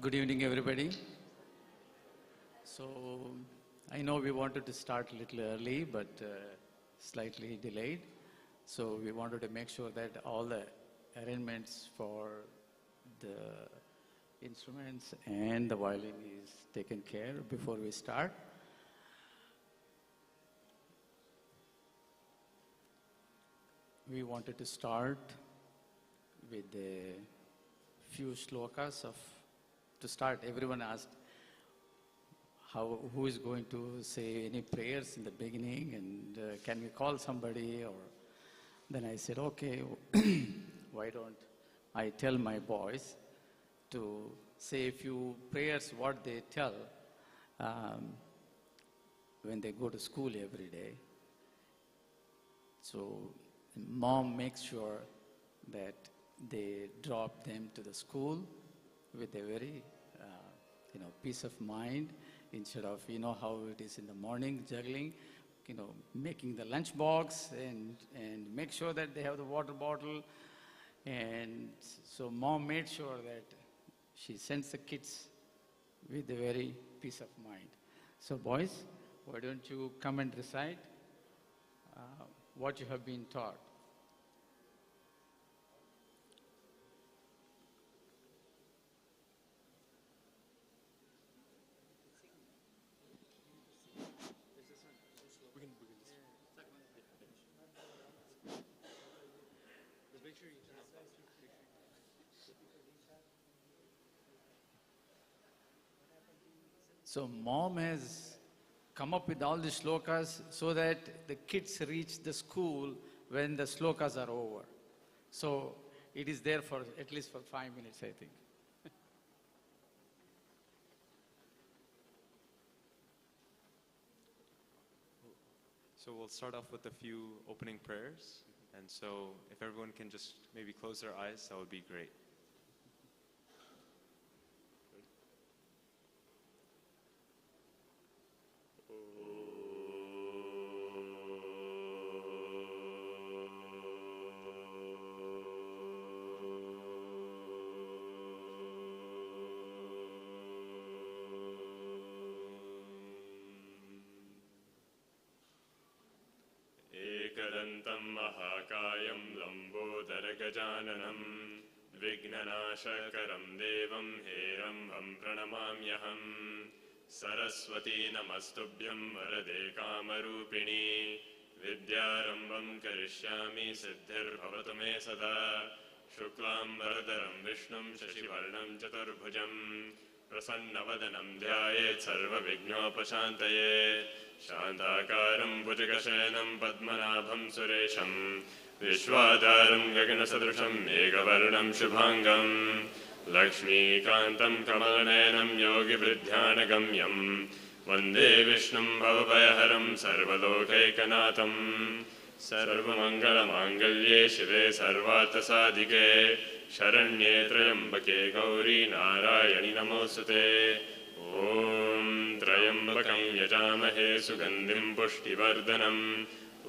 Good evening, everybody. So, I know we wanted to start a little early, but slightly delayed. So, we wanted to make sure that all the arrangements for the instruments and the violin is taken care before we start. We wanted to start with a few shlokas to start. Everyone asked who is going to say any prayers in the beginning, and can we call somebody? Or then I said, okay, why don't I tell my boys to say a few prayers, what they tell when they go to school every day. So mom makes sure that they drop them to the school with a very, peace of mind, instead of, how it is in the morning, juggling, making the lunch box and make sure that they have the water bottle. And so mom made sure that she sends the kids with a very peace of mind. So boys, why don't you come and recite what you have been taught. So mom has come up with all the shlokas so that the kids reach the school when the shlokas are over. So it is there for at least for 5 minutes, I think. So we'll start off with a few opening prayers. And so if everyone can just maybe close their eyes, that would be great. एकदन्तं महाकायं लम्बोदरगजाननं विघ्ननाशकरं देवं हेरम्बं प्रणमाम्यहम् सरस्वती नमस्तुभ्यं वरदे कामरूपिणी विद्यारम्भं करिष्यामि सिद्धिर्भवतु मे सदा शुक्लां वरदरं विष्णुं शशिवर्णं चतुर्भुजं प्रसन्नवदनं ध्यायेत् सर्वविघ्नोपशान्तये शान्ताकारं भुजगशयनं पद्मनाभं सुरेशं विश्वाधारं गगनसदृशं मेघवर्णं शुभाङ्गं लक्ष्मीकान्तं कमलनयनं योगिवृद्ध्यानगम्यं वन्दे विष्णुं भवभयहरं सर्वलोकैकनाथं सर्वमङ्गलमाङ्गल्ये शिवे सर्वार्थसाधिके शरण्ये त्र्यम्बके गौरी नारायणि नमोऽस्तुते ॐ त्र्यम्बकं यजामहे सुगन्धिं पुष्टिवर्धनम्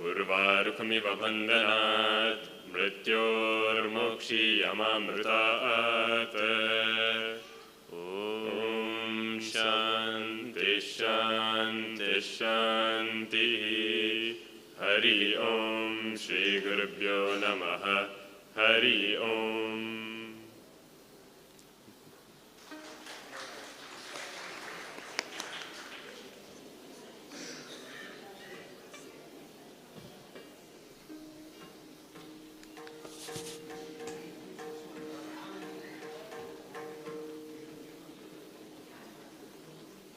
उर्वारुकमिव बन्धनात् मृत्योर्मोक्षीयमामृतात् ॐ शान्ति शान्ति शान्तिः हरि ओम श्रीगुरुभ्यो नमः हरि ओम.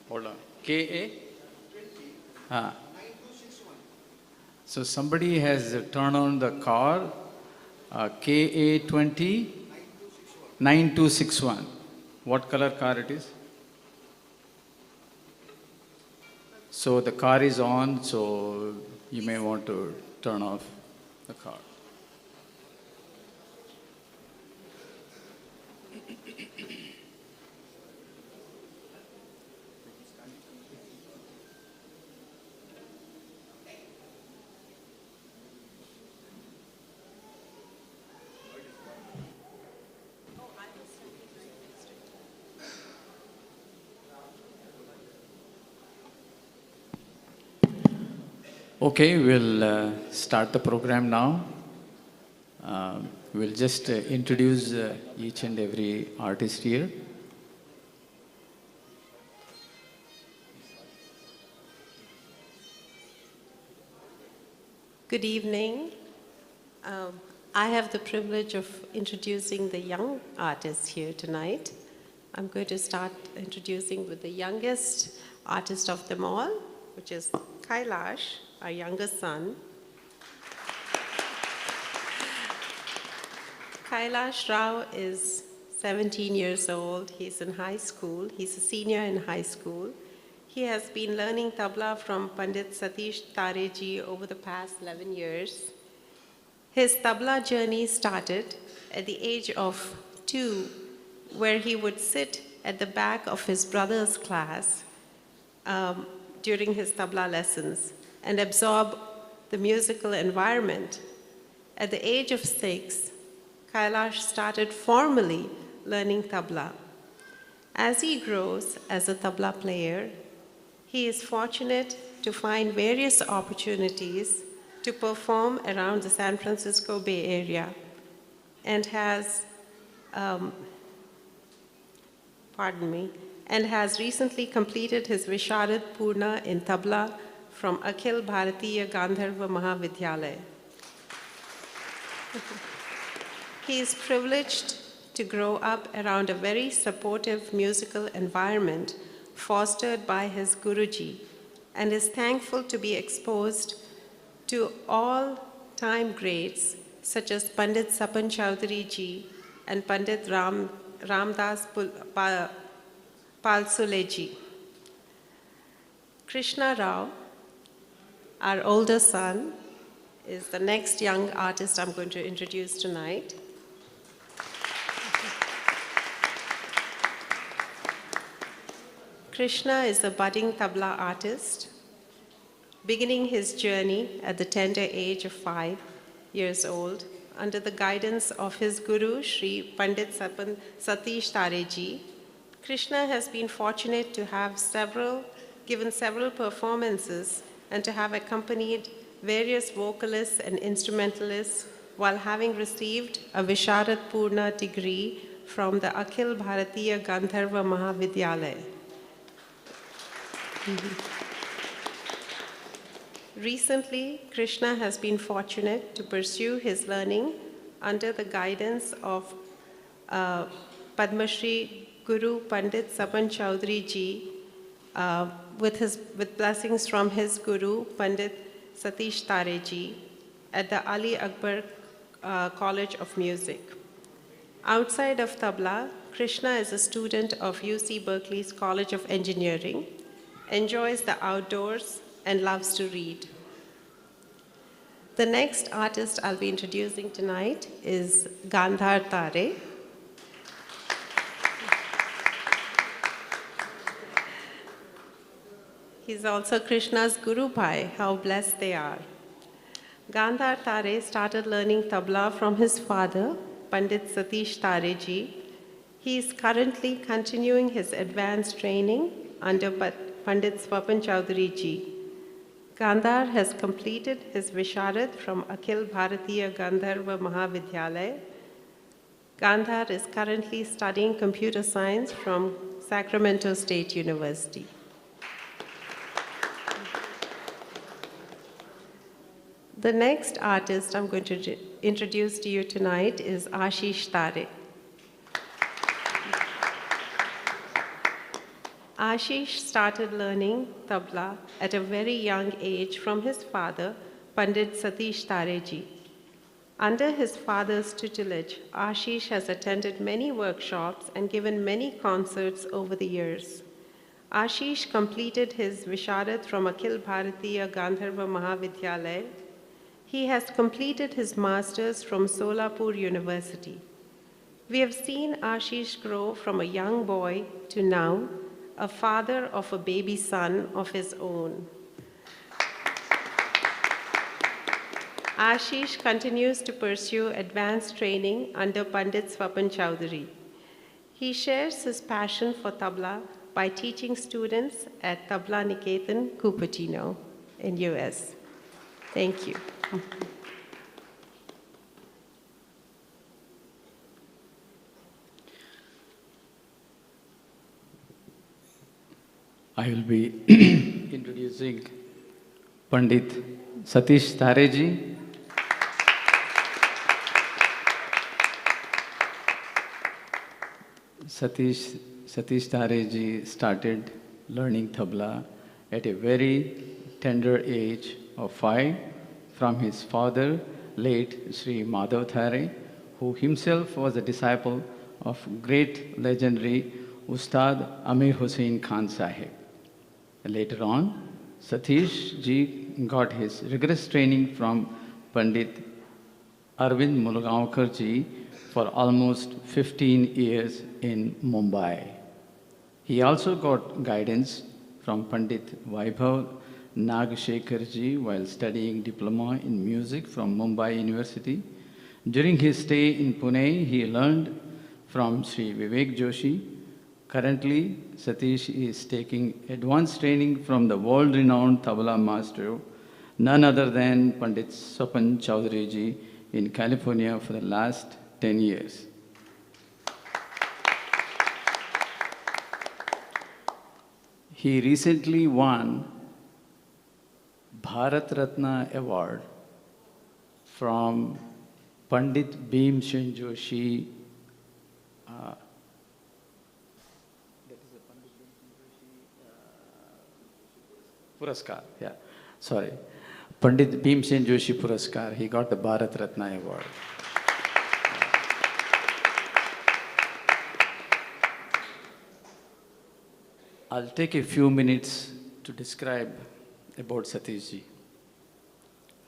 Hold on. KA? So somebody has turned on the car, KA20 9261. What color car it is? So the car is on, so you may want to turn off the car. Okay, we'll start the program now. We'll just introduce each and every artist here. Good evening. I have the privilege of introducing the young artists here tonight. I'm going to start introducing with the youngest artist of them all, which is Kailash, our youngest son. Kailash Rao is 17 years old. He's in high school. He's a senior in high school. He has been learning tabla from Pandit Satish Tareji over the past 11 years. His tabla journey started at the age of 2, where he would sit at the back of his brother's class during his tabla lessons and absorb the musical environment. At the age of 6, Kailash started formally learning tabla. As he grows as a tabla player, he is fortunate to find various opportunities to perform around the San Francisco Bay Area and has recently completed his Visharad Purna in tabla from Akhil Bharatiya Gandharva Mahavidyalaya. He is privileged to grow up around a very supportive musical environment fostered by his Guruji, and is thankful to be exposed to all-time greats such as Pandit Sapan Chowdhury ji and Pandit Ramdas Palsule ji. Krishna Rao, our older son, is the next young artist I'm going to introduce tonight. Krishna is a budding tabla artist, beginning his journey at the tender age of 5 years old under the guidance of his guru, Sri Pandit Satish Tareji. Krishna has been fortunate to have given several performances and to have accompanied various vocalists and instrumentalists while having received a Visharad Purna degree from the Akhil Bharatiya Gandharva Mahavidyalaya. Recently, Krishna has been fortunate to pursue his learning under the guidance of Padma Shri Guru Pandit Sapan Chowdhury ji, with blessings from his Guru Pandit Satish Tareji at the Ali Akbar College of Music. Outside of tabla, Krishna is a student of UC Berkeley's College of Engineering, enjoys the outdoors, and loves to read. The next artist I'll be introducing tonight is Gandhar Tare. He's also Krishna's Guru Bhai. How blessed they are. Gandhar Tare started learning tabla from his father, Pandit Satish Tareji. He is currently continuing his advanced training under Pandit Swapan Chowdhury ji. Gandhar has completed his Visharad from Akhil Bharatiya Gandharva Mahavidyalaya. Gandhar is currently studying computer science from Sacramento State University. The next artist I'm going to introduce to you tonight is Ashish Tare. Ashish started learning tabla at a very young age from his father, Pandit Satish Tareji. Under his father's tutelage, Ashish has attended many workshops and given many concerts over the years. Ashish completed his Visharad from Akhil Bharatiya Gandharva Mahavidyalaya. He has completed his master's from Solapur University. We have seen Ashish grow from a young boy to now a father of a baby son of his own. Ashish continues to pursue advanced training under Pandit Swapan Chowdhury. He shares his passion for tabla by teaching students at Tabla Niketan, Cupertino in US. Thank you. I will be introducing Pandit Satish Tareji. Satish Tareji started learning tabla at a very tender age of 5 from his father, late Sri Madhav Thare, who himself was a disciple of great legendary Ustad Amir Hussain Khan Sahib. Later on, Satish ji got his rigorous training from Pandit Arvind Mulgaonkar ji for almost 15 years in Mumbai. He also got guidance from Pandit Vaibhav Nagshekhar ji while studying diploma in music from Mumbai University. During his stay in Pune, he learned from Sri Vivek Joshi. Currently, Satish is taking advanced training from the world-renowned tabla master, none other than Pandit Swapan Chowdhury ji in California for the last 10 years. He recently won Bharat Ratna Award from Pandit Bhim Sen Joshi. Puraskar, yeah, sorry. Pandit Bhim Sen Joshi Puraskar, he got the Bharat Ratna Award. I'll take a few minutes to describe about Satish ji.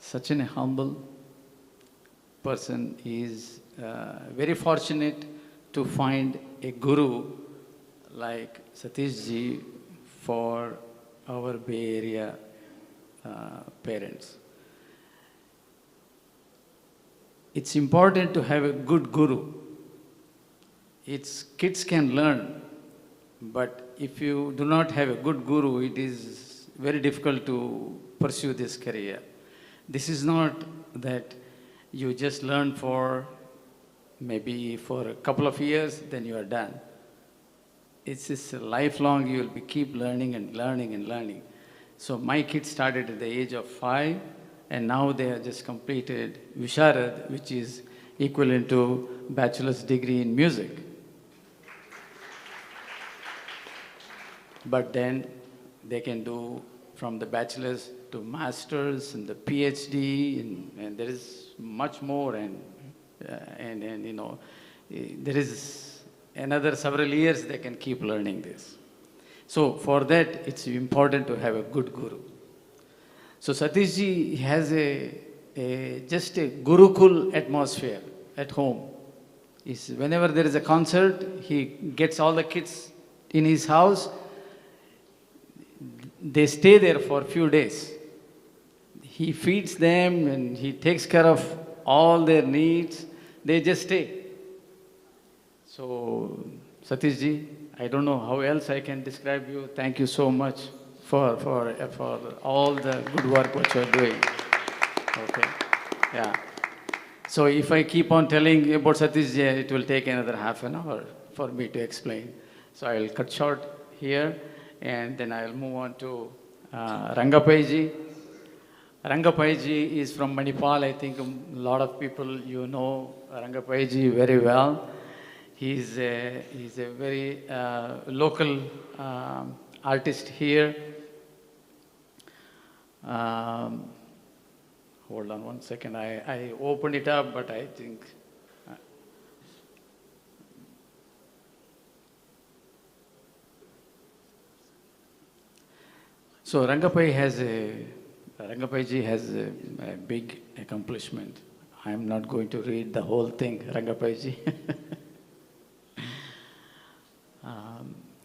Such an humble person. He is very fortunate to find a guru like Satish ji for our Bay Area parents. It's important to have a good guru. Its kids can learn, but if you do not have a good guru, it is very difficult to pursue this career. This is not that you just learn for maybe for a couple of years, then you are done. It's just lifelong, you will be keep learning and learning and learning. So my kids started at the age of 5, and now they have just completed Visharad, which is equivalent to bachelor's degree in music. But then they can do from the bachelor's to master's and the PhD, and there is much more, and you know, there is another several years they can keep learning this. So for that, it's important to have a good guru. So Satish ji has just a Gurukul atmosphere at home. Whenever there is a concert, he gets all the kids in his house. They stay there for a few days. He feeds them and he takes care of all their needs. They just stay. So, Satish ji, I don't know how else I can describe you. Thank you so much for all the good work what you're doing. Okay, yeah. So if I keep on telling about Satish ji, it will take another half an hour for me to explain. So I will cut short here, and then I will move on to Rangapai ji. Rangapai ji is from Manipal. I think a lot of people, you know Rangapai ji very well. He's a very local artist here. Hold on one second. I opened it up, but I think. So Rangapai ji has a big accomplishment. I'm not going to read the whole thing, Rangapai ji.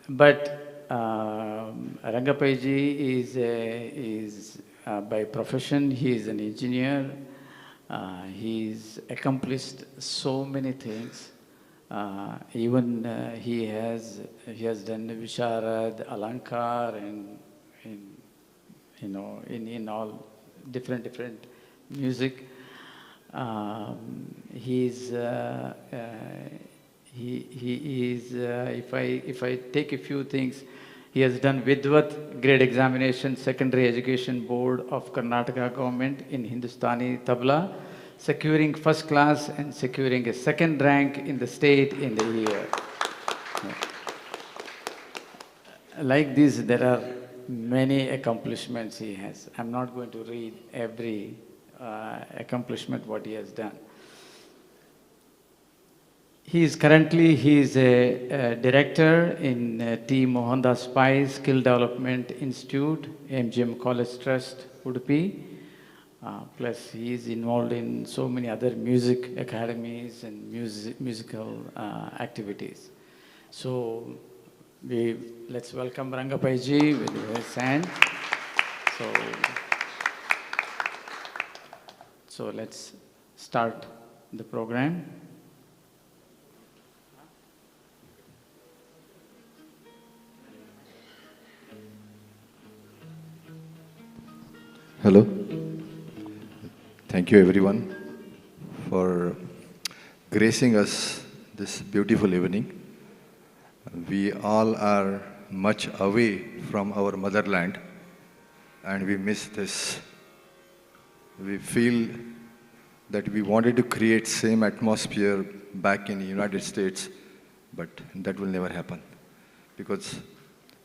But Rangapai ji is by profession, he is an engineer. He's accomplished so many things. Even he has done Visharad, Alankar, and in all different music. He's he is if I take a few things, he has done Vidvat grade examination, Secondary Education Board of Karnataka government in Hindustani tabla, securing first class and securing a second rank in the state in the year. Like this, there are many accomplishments he has. I'm not going to read every accomplishment what he has done. He is a director in T. Mohandas Pai Skill Development Institute, MGM College Trust, Udupi. Plus, he is involved in so many other music academies and musical activities. So, let's welcome Rangapaiji with his hand. So let's start the program. Hello. Thank you everyone for gracing us this beautiful evening. We all are much away from our motherland and we miss this. We feel that we wanted to create same atmosphere back in the United States, but that will never happen. Because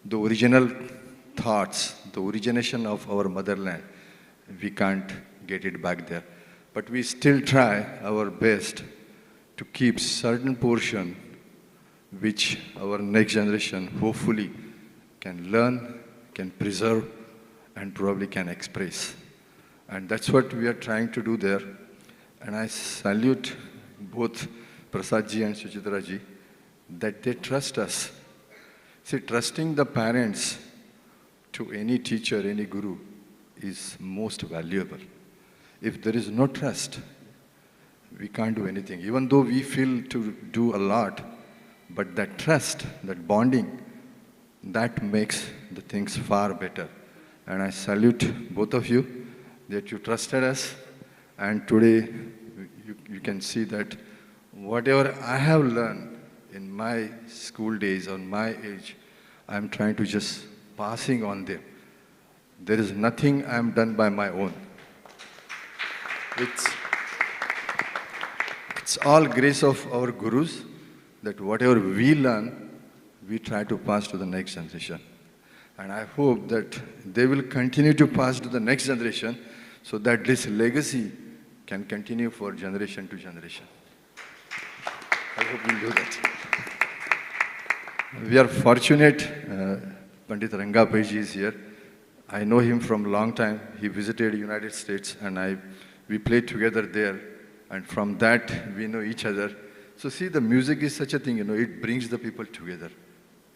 the original thoughts, the origination of our motherland, we can't get it back there. But we still try our best to keep certain portion which our next generation hopefully can learn, can preserve, and probably can express. And that's what we are trying to do there. And I salute both Prasad ji and Suchitra ji that they trust us. See, trusting the parents to any teacher, any guru is most valuable. If there is no trust, we can't do anything. Even though we feel to do a lot, but that trust, that bonding, that makes the things far better. And I salute both of you that you trusted us. And today, you can see that whatever I have learned in my school days, on my age, I'm trying to just passing on them. There is nothing I'm done by my own. It's all grace of our gurus that whatever we learn, we try to pass to the next generation. And I hope that they will continue to pass to the next generation so that this legacy can continue for generation to generation. I hope we'll do that. We are fortunate, Pandit Rangapaiji is here. I know him from a long time. He visited the United States and we played together there. And from that, we know each other. So see, the music is such a thing, it brings the people together.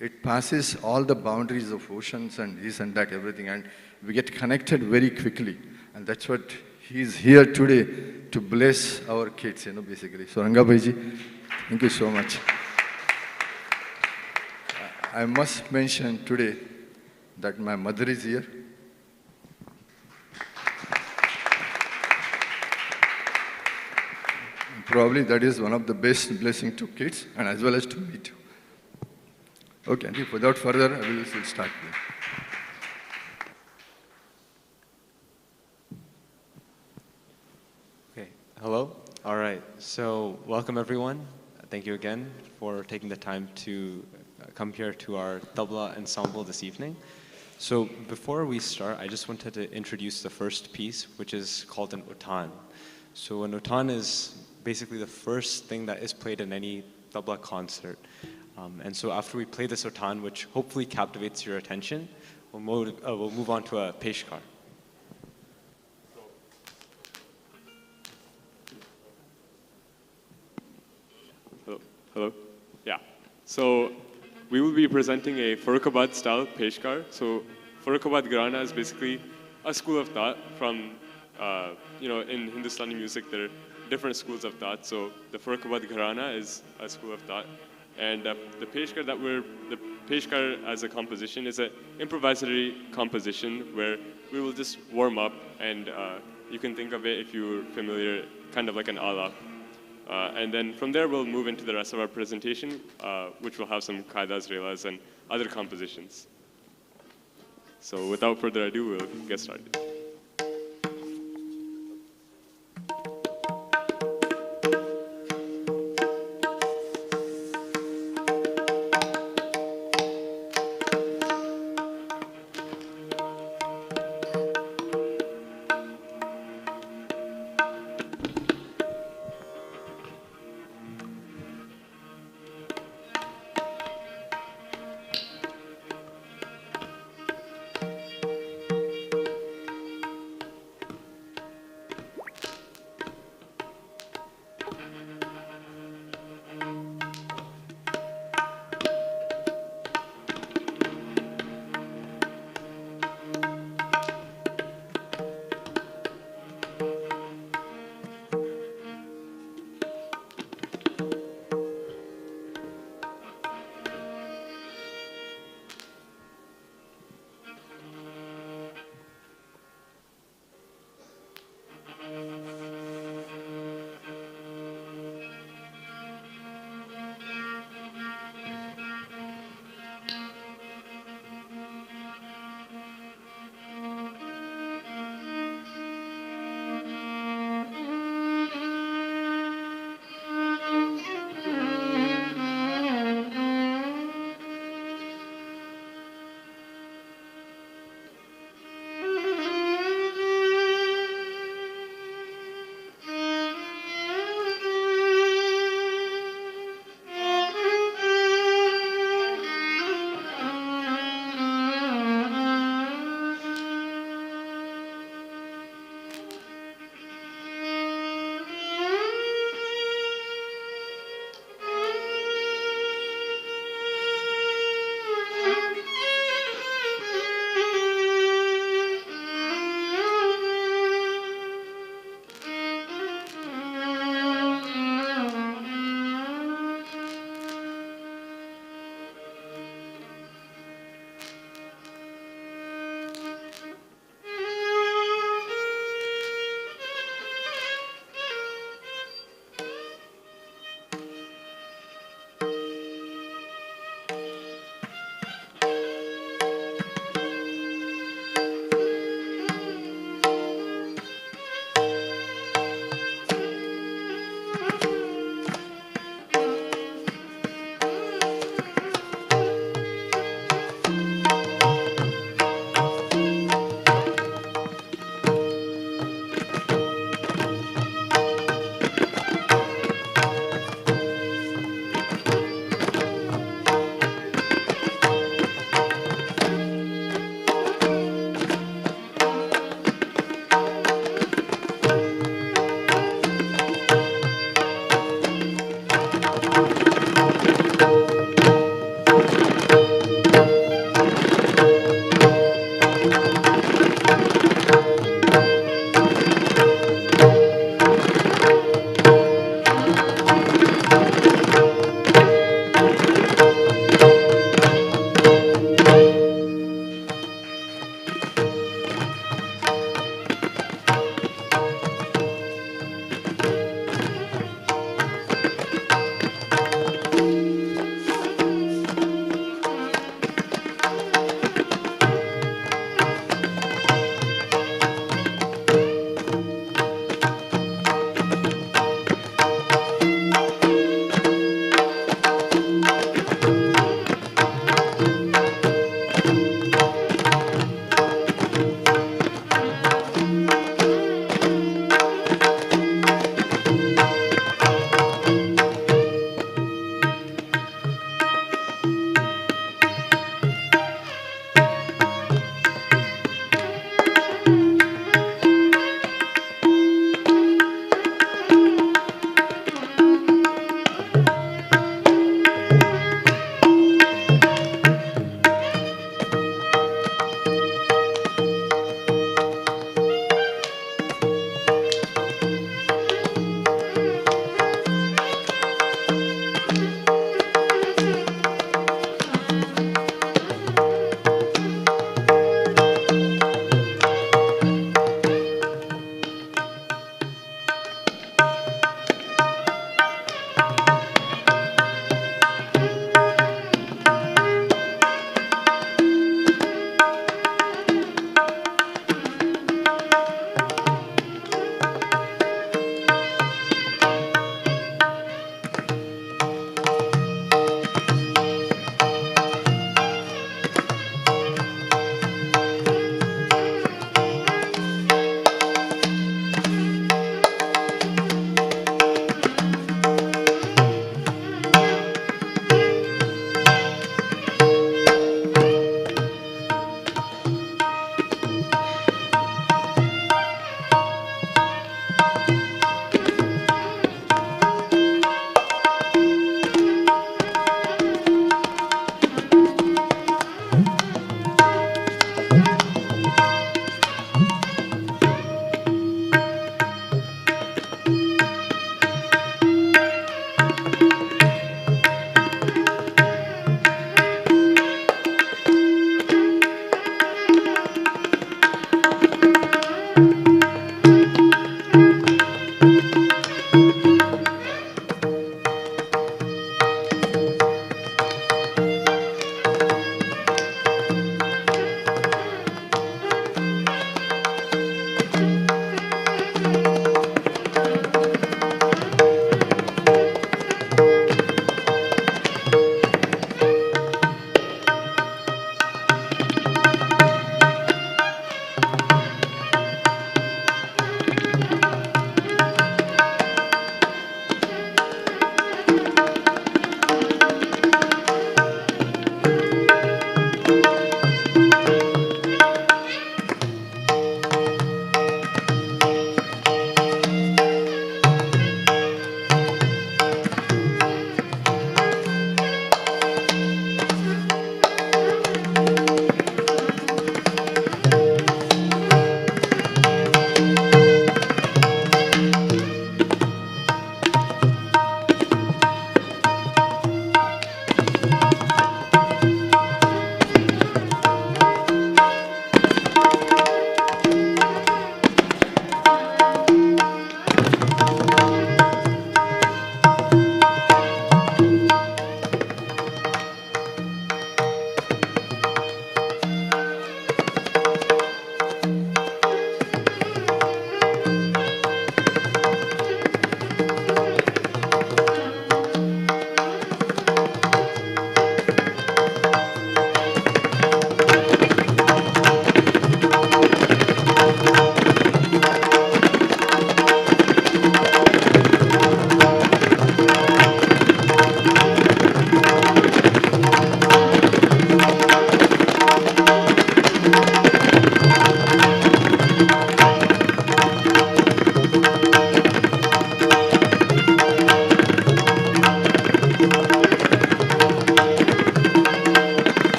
It passes all the boundaries of oceans and this and that, everything. And we get connected very quickly. And that's what he's here today to bless our kids, basically. So Rangapaiji, thank you so much. I must mention today that my mother is here. Probably that is one of the best blessings to kids and as well as to me too. Okay, and without further, I will start. Okay, hello. All right, so welcome everyone. Thank you again for taking the time to come here to our tabla ensemble this evening. So before we start, I just wanted to introduce the first piece, which is called an utan. So an utan is basically the first thing that is played in any tabla concert. And so after we play this utan, which hopefully captivates your attention, we'll move on to a peshkar. Hello? Yeah. So we will be presenting a Farrukhabad style peshkar. So Farrukhabad Gharana is basically a school of thought from, in Hindustani music there are different schools of thought. So the Farrukhabad Gharana is a school of thought. And the Peshkar as a composition is an improvisatory composition where we will just warm up, and you can think of it, if you're familiar, kind of like an alap. And then from there, we'll move into the rest of our presentation, which will have some qaidas, relas, and other compositions. So without further ado, we'll get started.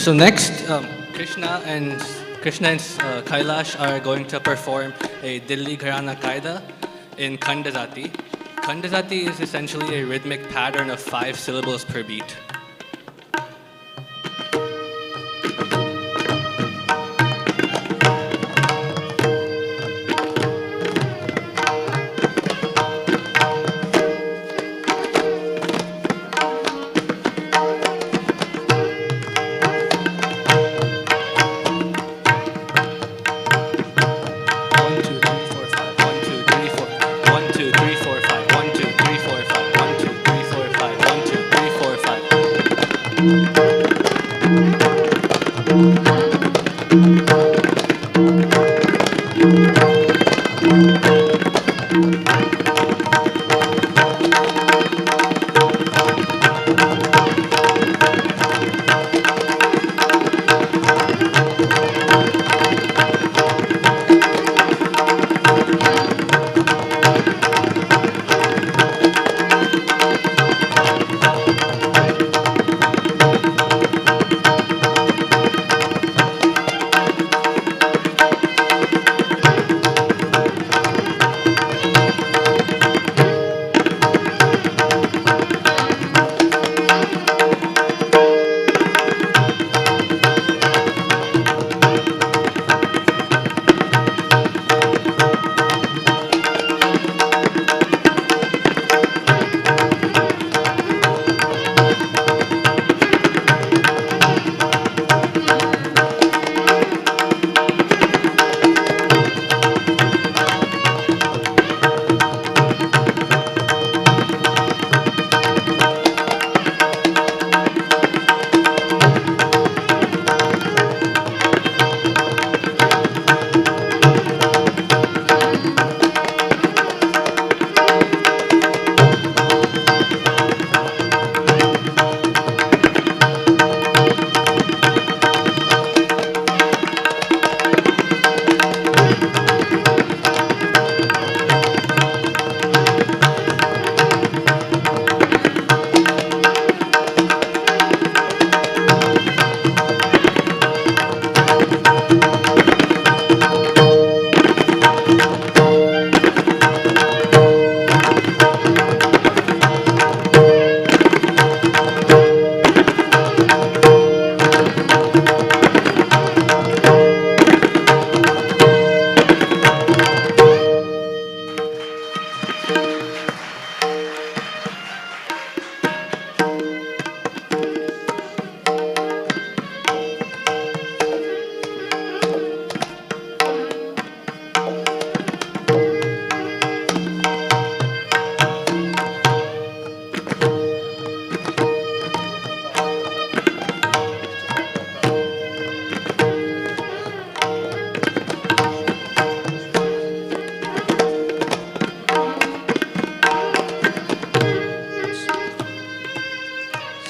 So next, Krishna and Kailash are going to perform a Dilli Gharana Qaida in Khandazati. Khandazati is essentially a rhythmic pattern of 5 syllables per beat.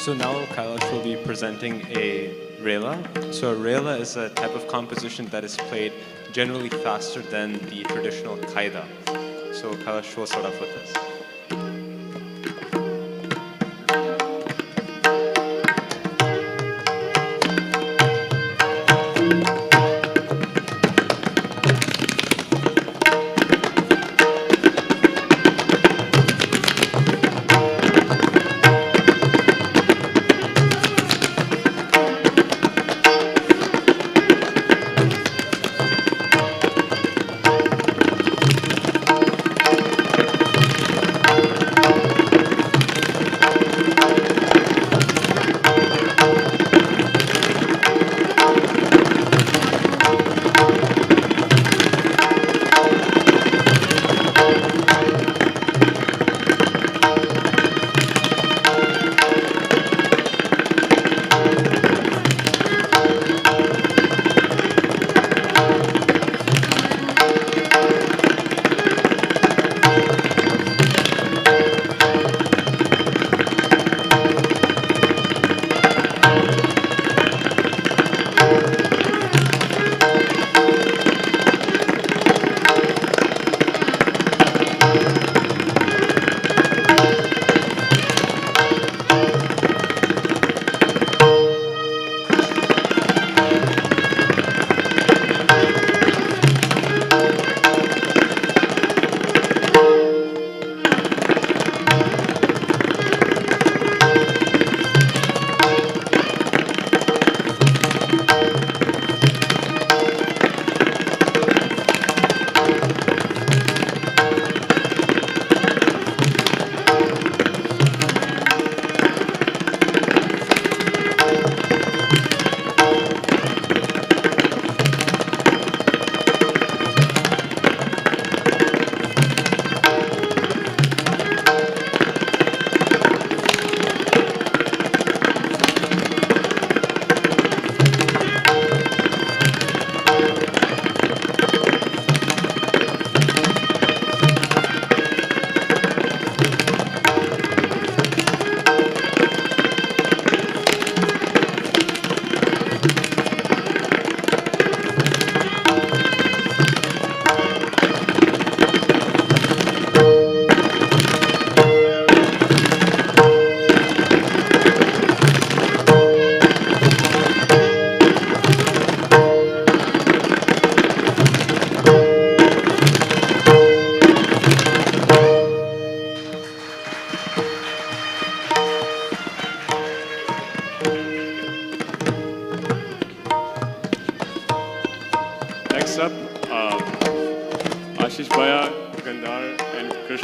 So now Kailash will be presenting a rela. So a rela is a type of composition that is played generally faster than the traditional qaida. So Kailash will start off with this.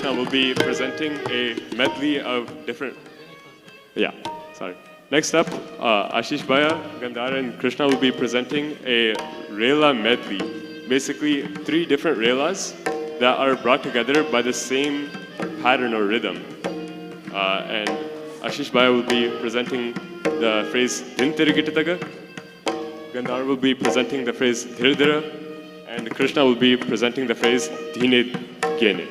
Krishna will be presenting a medley of different. Yeah, sorry. Next up, Ashish Bhaiya, Gandhara, and Krishna will be presenting a Rela medley. Basically, 3 different Relas that are brought together by the same pattern or rhythm. And Ashish Bhaiya will be presenting the phrase Din Tirigitataga. Gandhara will be presenting the phrase Dhirdhira. And Krishna will be presenting the phrase Dhine Gene.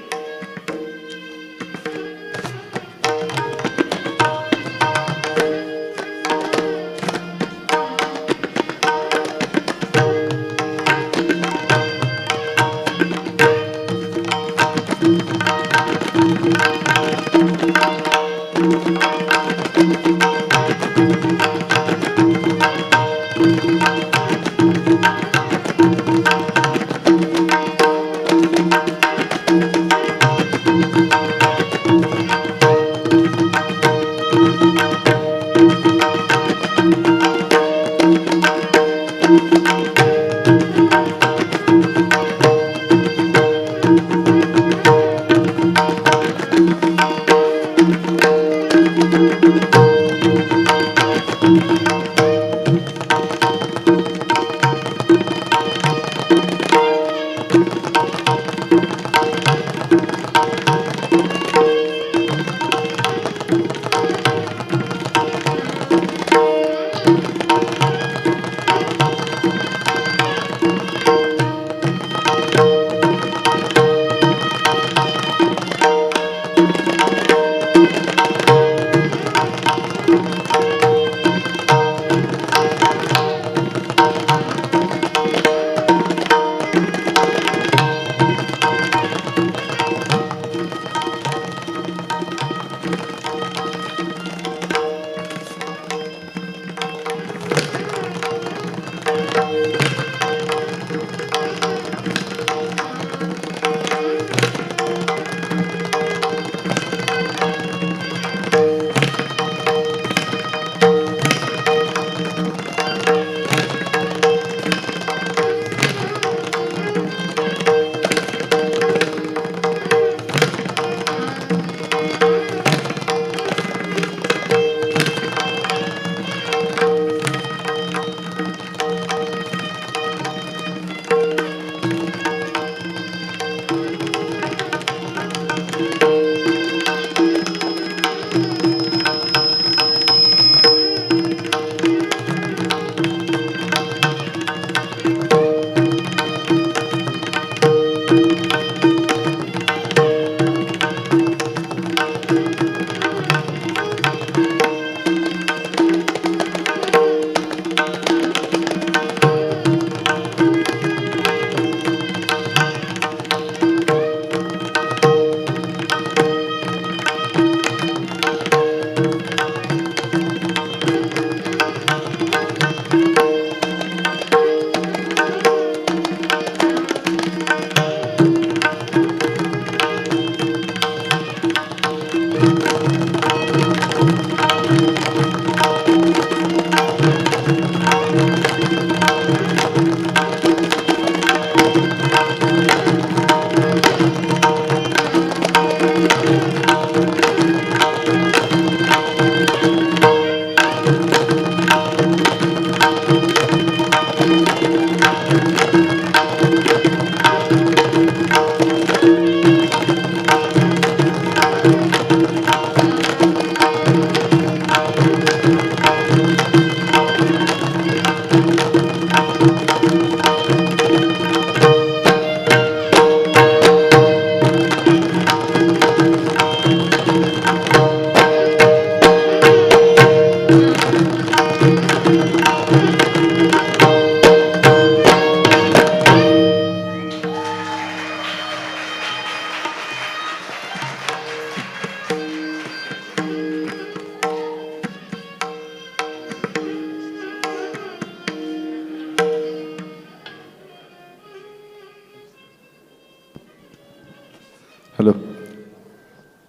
Hello.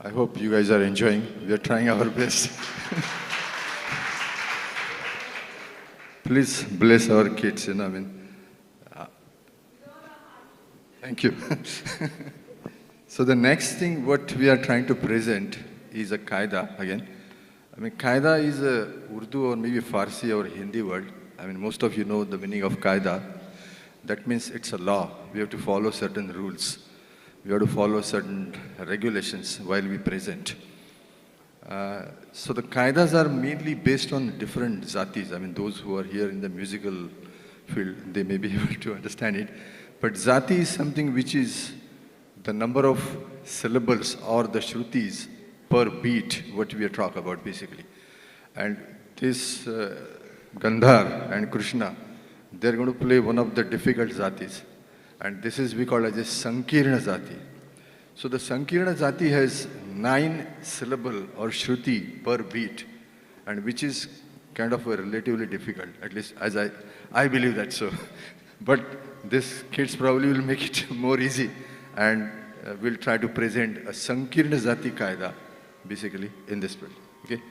I hope you guys are enjoying. We are trying our best. Please bless our kids, I mean. Thank you. So So the next thing what we are trying to present is a qaida again. I mean, qaida is a Urdu or maybe Farsi or Hindi word. I mean, most of you know the meaning of qaida. That means it's a law. We have to follow certain rules. We have to follow certain regulations while we present. So the qaidas are mainly based on different zatis. I mean, those who are here in the musical field, they may be able to understand it. But zati is something which is the number of syllables or the shrutis per beat, what we are talking about basically. And this Gandhar and Krishna, they're going to play one of the difficult zatis. And this is we call as a Sankirna zati. So the Sankirna zati has 9 syllable or shruti per beat, and which is kind of a relatively difficult, at least as I believe that so. But this kids probably will make it more easy, and we'll try to present a Sankirna zati qaida basically in this way. Okay?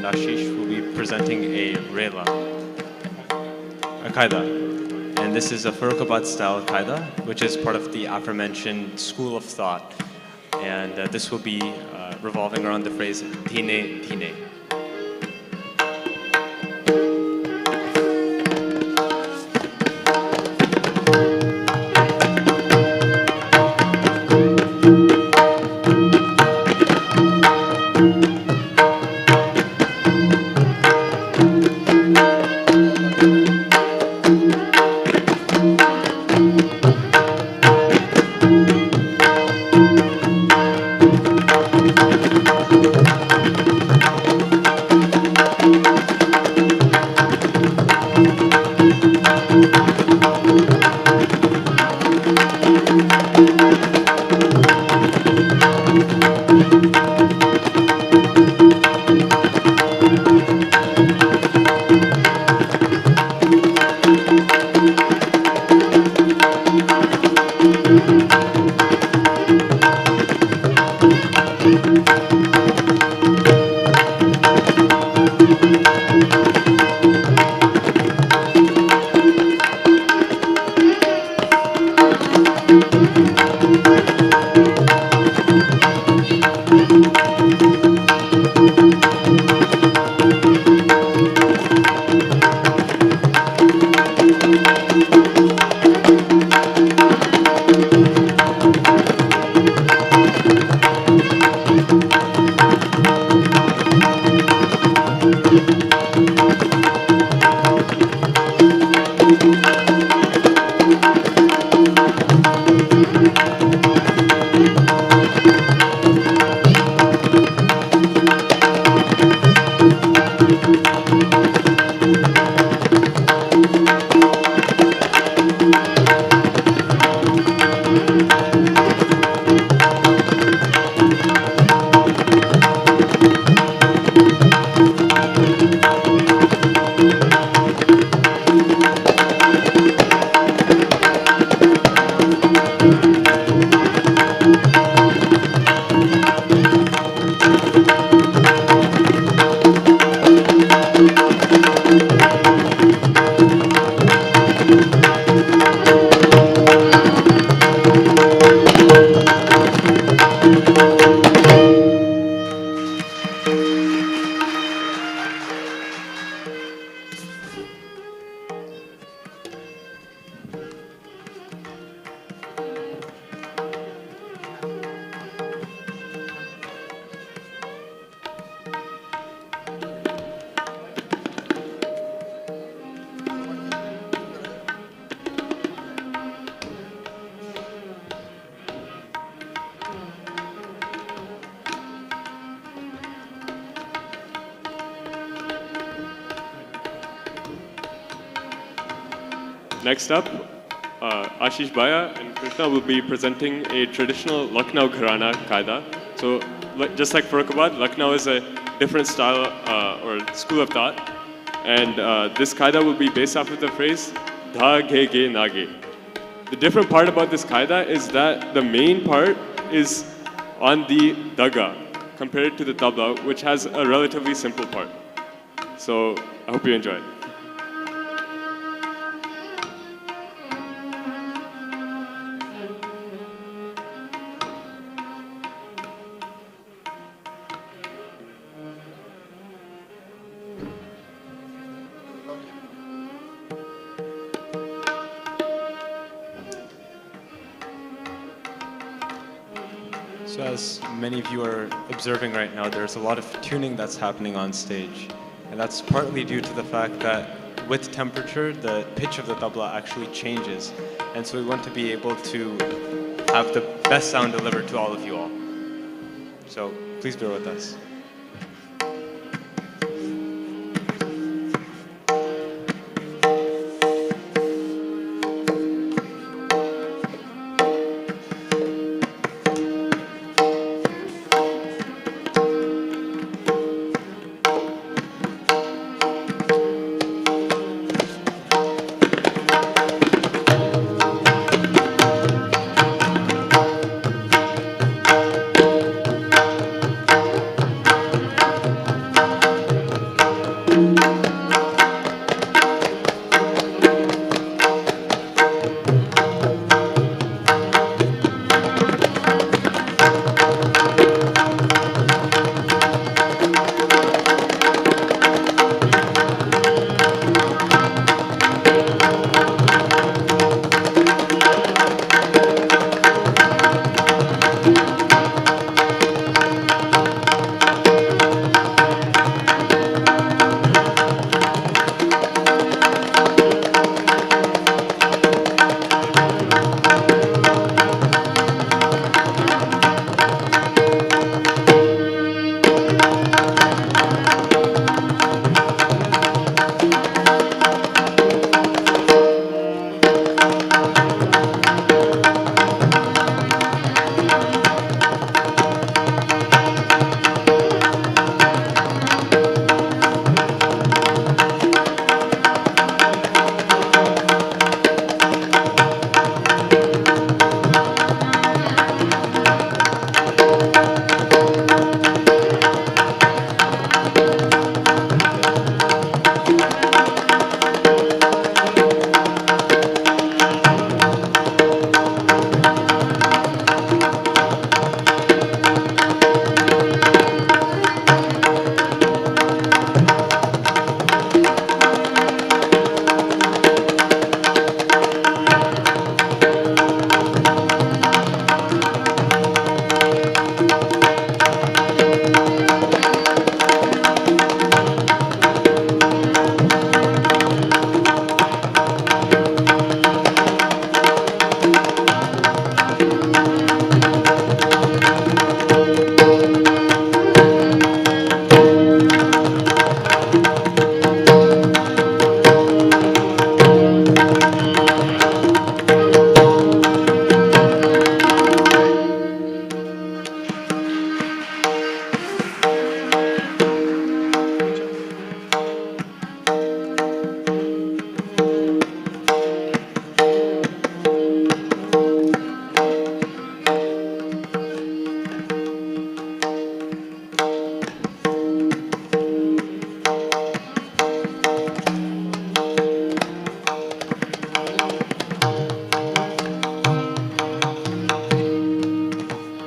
and Ashish will be presenting a Rela, a Qaida. And this is a Farrukhabad style Qaida, which is part of the aforementioned school of thought. And this will be revolving around the phrase Dine Dine. Next up, Ashish Bhaiya and Krishna will be presenting a traditional Lucknow Gharana Qaida. So just like Farrukhabad, Lucknow is a different style or school of thought. And this Qaida will be based off of the phrase Dha Ge Ge Na Ge. The different part about this Qaida is that the main part is on the Daga compared to the Tabla, which has a relatively simple part. So I hope you enjoy it. So as many of you are observing right now, there's a lot of tuning that's happening on stage. And that's partly due to the fact that with temperature, the pitch of the tabla actually changes. And so we want to be able to have the best sound delivered to all of you all. So please bear with us.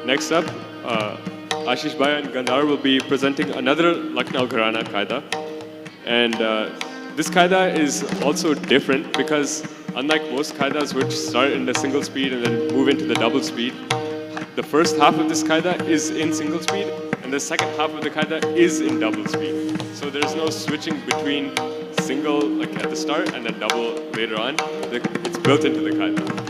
next up, Ashish Bhai and Gandhar will be presenting another Lucknow Gharana Qaida. And this Qaida is also different because unlike most Qaidas which start in the single speed and then move into the double speed, the first half of this Qaida is in single speed and the second half of the Qaida is in double speed. So there's no switching between single like at the start and then double later on. It's built into the Qaida.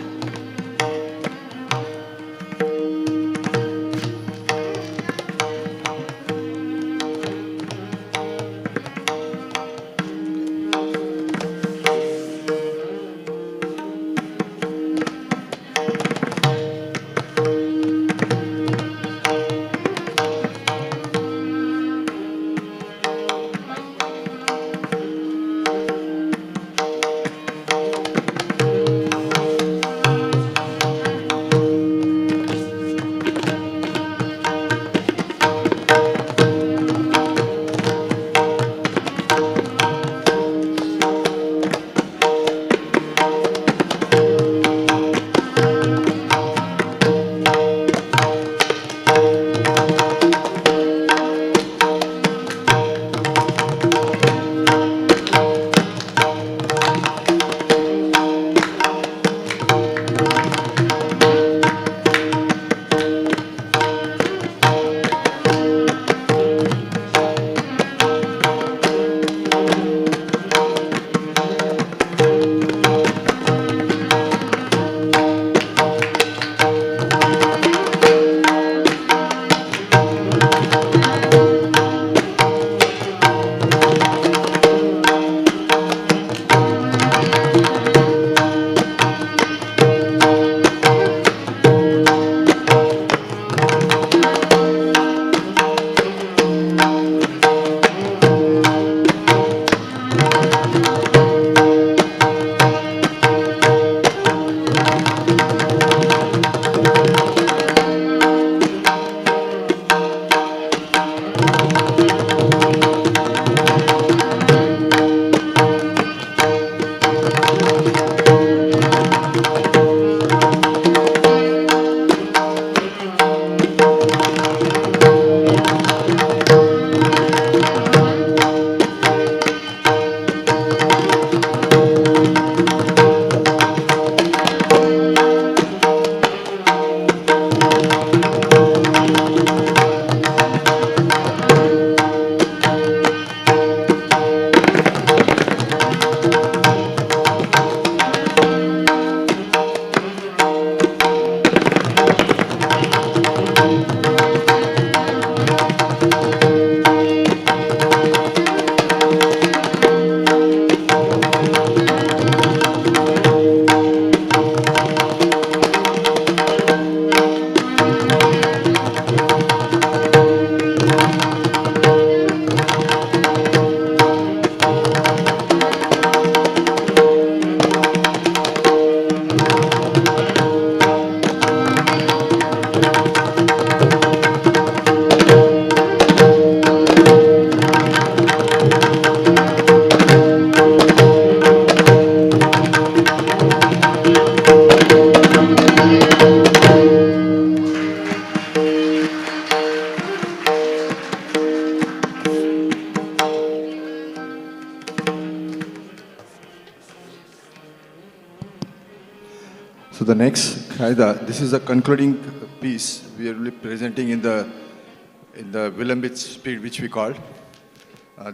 So the next Qaida, this is a concluding piece we are really presenting in the Vilambit speed, which we called.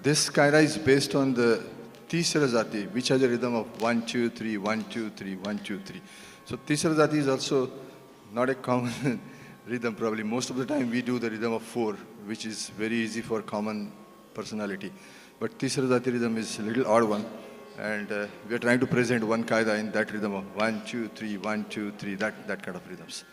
This Qaida is based on the Tisra Jati, which has a rhythm of 1, 2, 3, 1, 2, 3, 1, 2, 3. So Tisra Jati is also not a common rhythm probably. Most of the time we do the rhythm of 4, which is very easy for common personality. But Tisra Jati rhythm is a little odd one. And we are trying to present one Qaida in that rhythm of 1, 2, 3, 1, 2, 3, that kind of rhythms.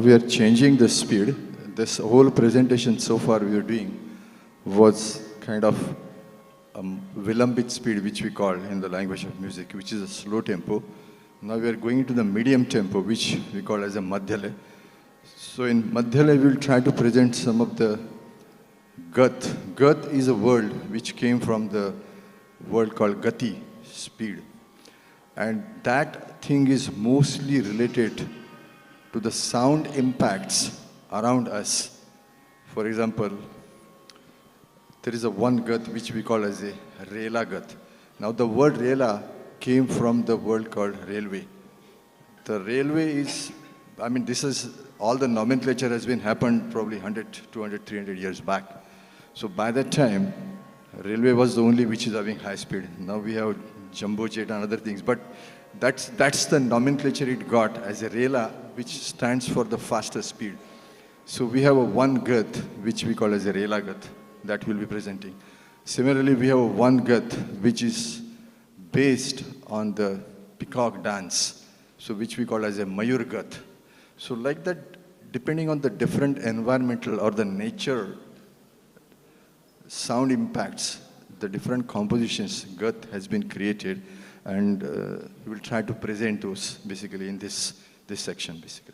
we are changing the speed. This whole presentation so far we are doing was kind of Vilambit speed, which we call in the language of music, which is a slow tempo. Now we are going into the medium tempo, which we call as a Madhyale. So in Madhyale, we will try to present some of the Gat. Gat is a word which came from the word called Gati, speed. And that thing is mostly related to the sound impacts around us. For example, there is a one Gat which we call as a Rela Gat. Now the word Rela came from the word called railway. The railway is, I mean, this is, all the nomenclature has been happened probably 100, 200, 300 years back. So by that time, railway was the only which is having high speed. Now we have jumbo jet and other things, but that's the nomenclature it got as a Rela, which stands for the faster speed. So we have a one Gat, which we call as a Rela Gat, that we'll be presenting. Similarly, we have a one Gat, which is based on the peacock dance, so which we call as a Mayur Gat. So like that, depending on the different environmental or the nature sound impacts, the different compositions Gat has been created, and we will try to present those basically in this section basically.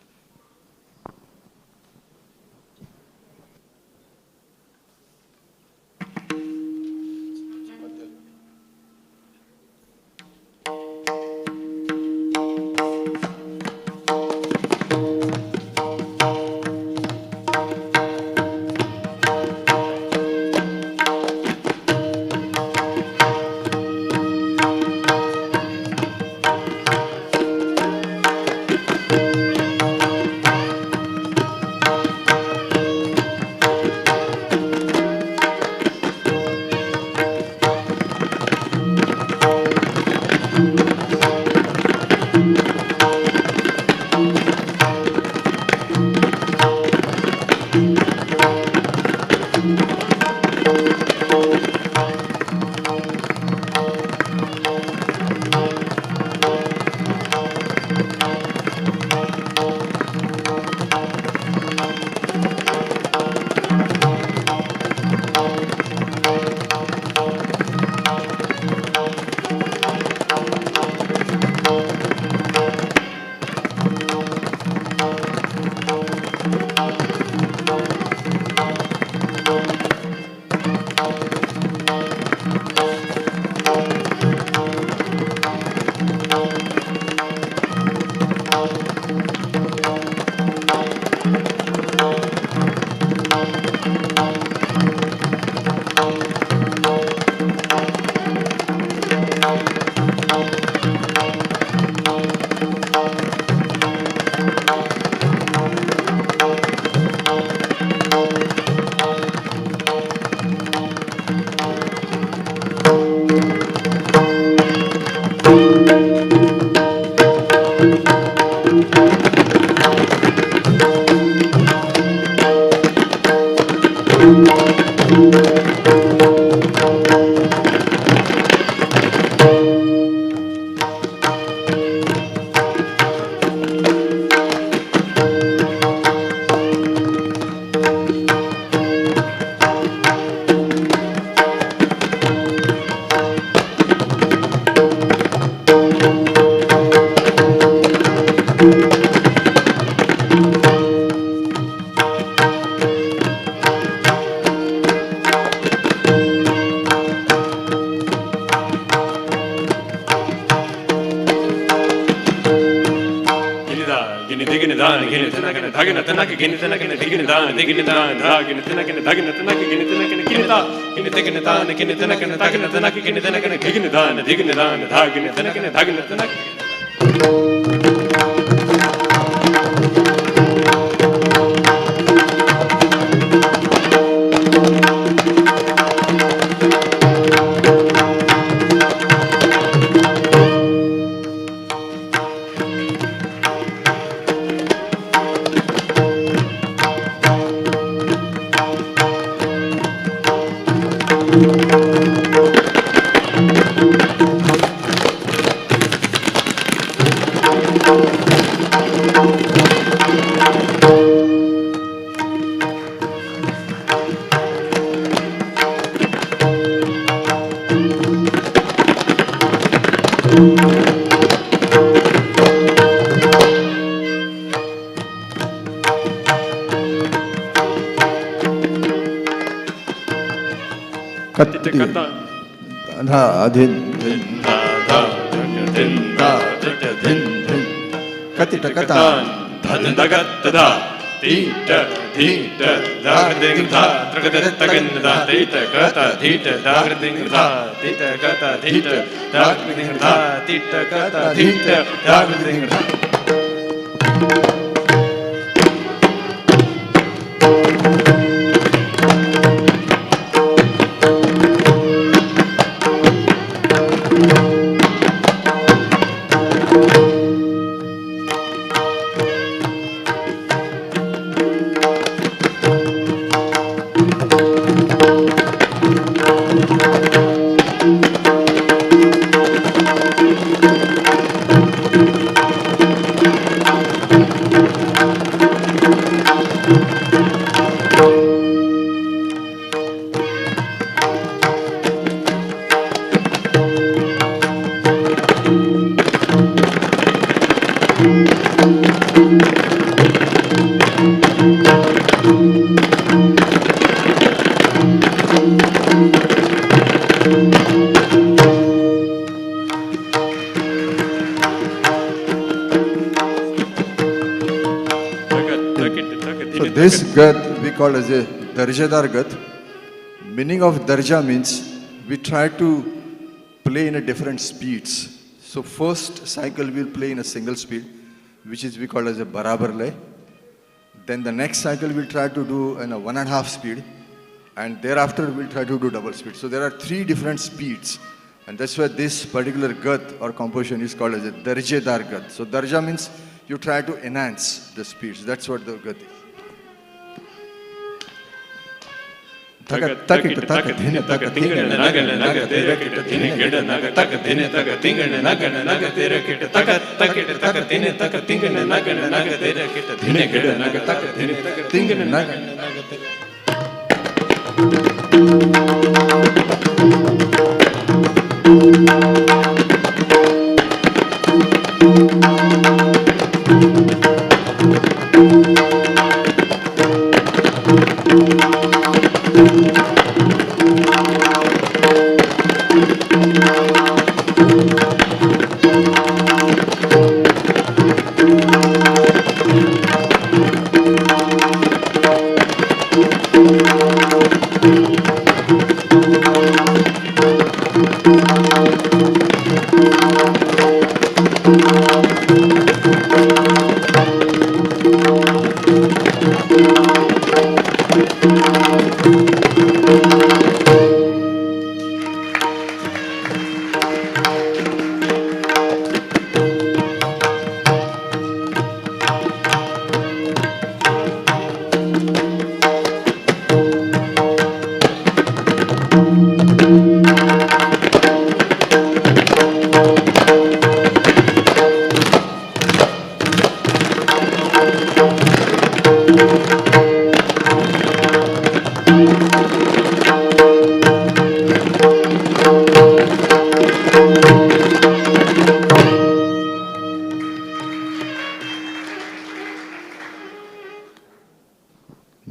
Katti. Dha dhin dhin da da dhin da dhin dhin. Katti takatan. Dhad dagat da. Tita thita dagding dha tragad tagan da tita kata thita dagding dha tita kata thita dagding dha tita kata thita dagding dha. So this gat we call as a darjadar gat. Meaning of darja means we try to play in a different speeds. So first cycle we'll play in a single speed, which is we call as a barabar lay. Then the next cycle we'll try to do in a 1.5 speed, and thereafter we'll try to do double speed. So there are 3 different speeds, and that's why this particular gat or composition is called as a darjedar gat. So darja means you try to enhance the speeds. That's what the gat is.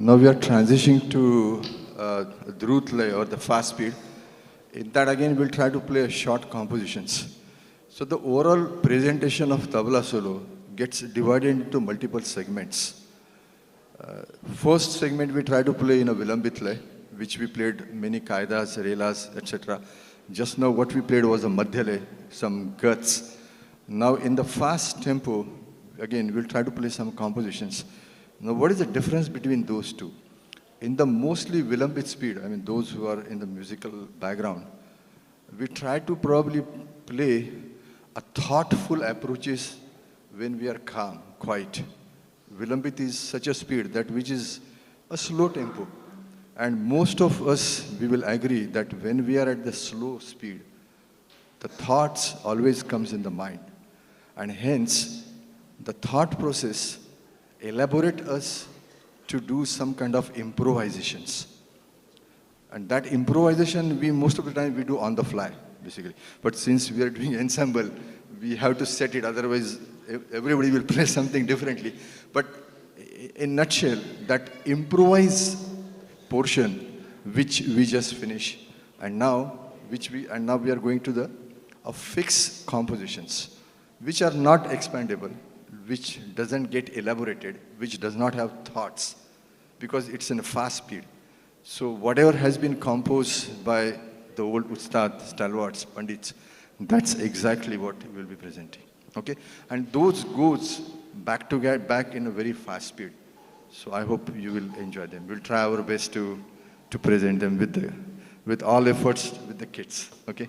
Now we are transitioning to Drut lay or the fast speed. In that again we'll try to play short compositions. So the overall presentation of tabla solo gets divided into multiple segments. First segment we try to play in a Vilambit lay, which we played many kaidas, relas, etc. Just now what we played was a Madhya lay, some guts. Now in the fast tempo, again we'll try to play some compositions. Now what is the difference between those two? In the mostly Vilambit speed, I mean those who are in the musical background, we try to probably play a thoughtful approaches when we are calm, quiet. Vilambit is such a speed that which is a slow tempo. And most of us, we will agree that when we are at the slow speed, the thoughts always comes in the mind. And hence, the thought process elaborate us to do some kind of improvisations. And that improvisation, we most of the time we do on the fly, basically. But since we are doing ensemble, we have to set it, otherwise everybody will play something differently. But in nutshell, that improvise portion which we just finished And now, we are going to the fixed compositions, which are not expandable, which doesn't get elaborated, which does not have thoughts, because it's in a fast speed. So whatever has been composed by the old Ustad, stalwarts, Pandits, that's exactly what we'll be presenting. Okay? And those goes back in a very fast speed. So I hope you will enjoy them. We'll try our best to present them with all efforts with the kids. Okay?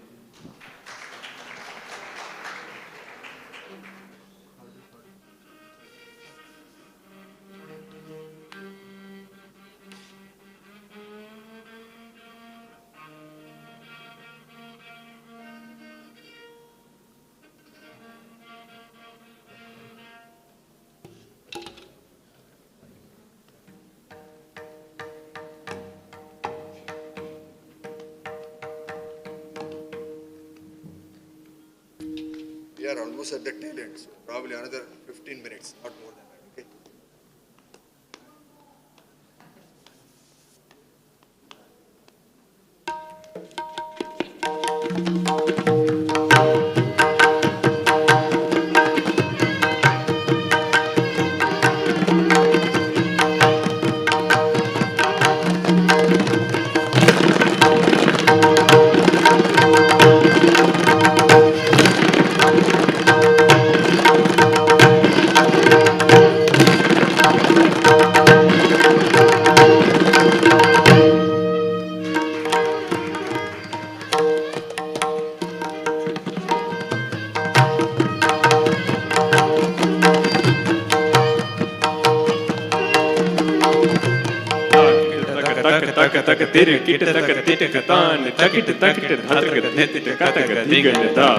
We are almost at the tail end, so probably another 15 minutes, not more than that, okay? Tirikit takatitakatan, takit takit hatakatitakatak diganada.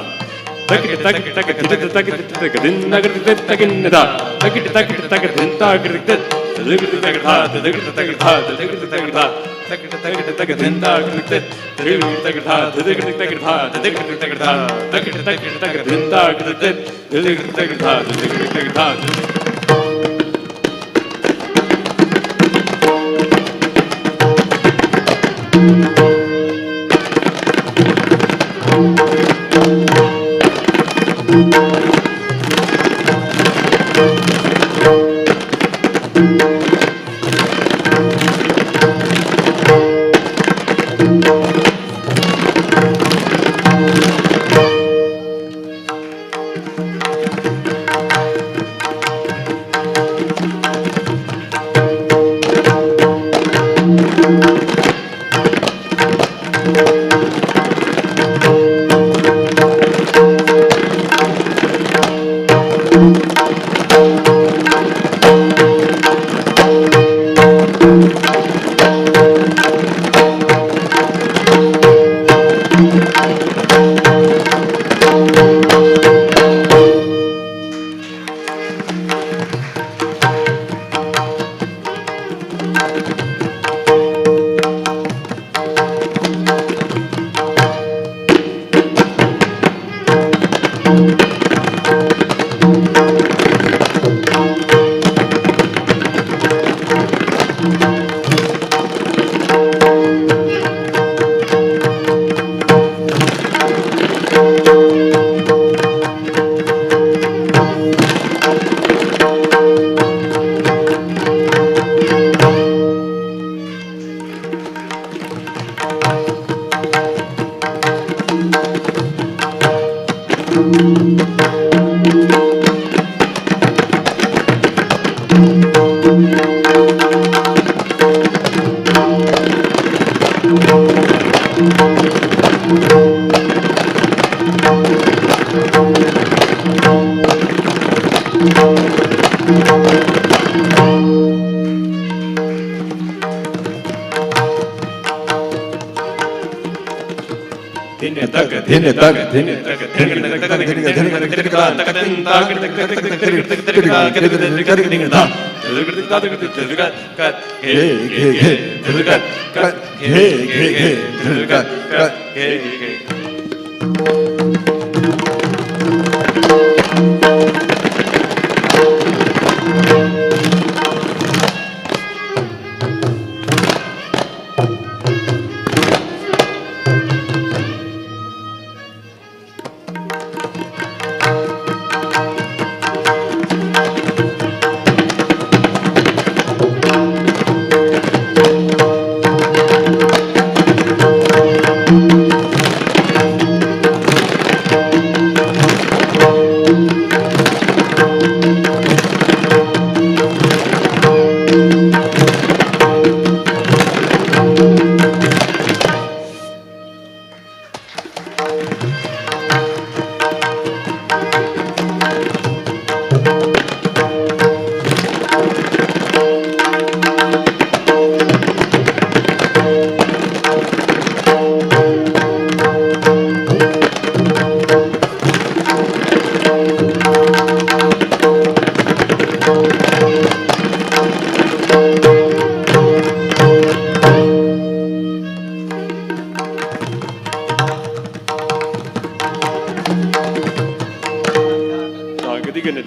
Takit takit takit takatitakatin nagatitakatinada. Takit takit takatin takatitat. Takit takit ha, takit takit ha, takit takit ha. Takit takit takatin takatitat. Takit takit ha, takit takit ha, takit takit ha. Takit takit takatin takatitat. Takit takit ha, takit takit ha.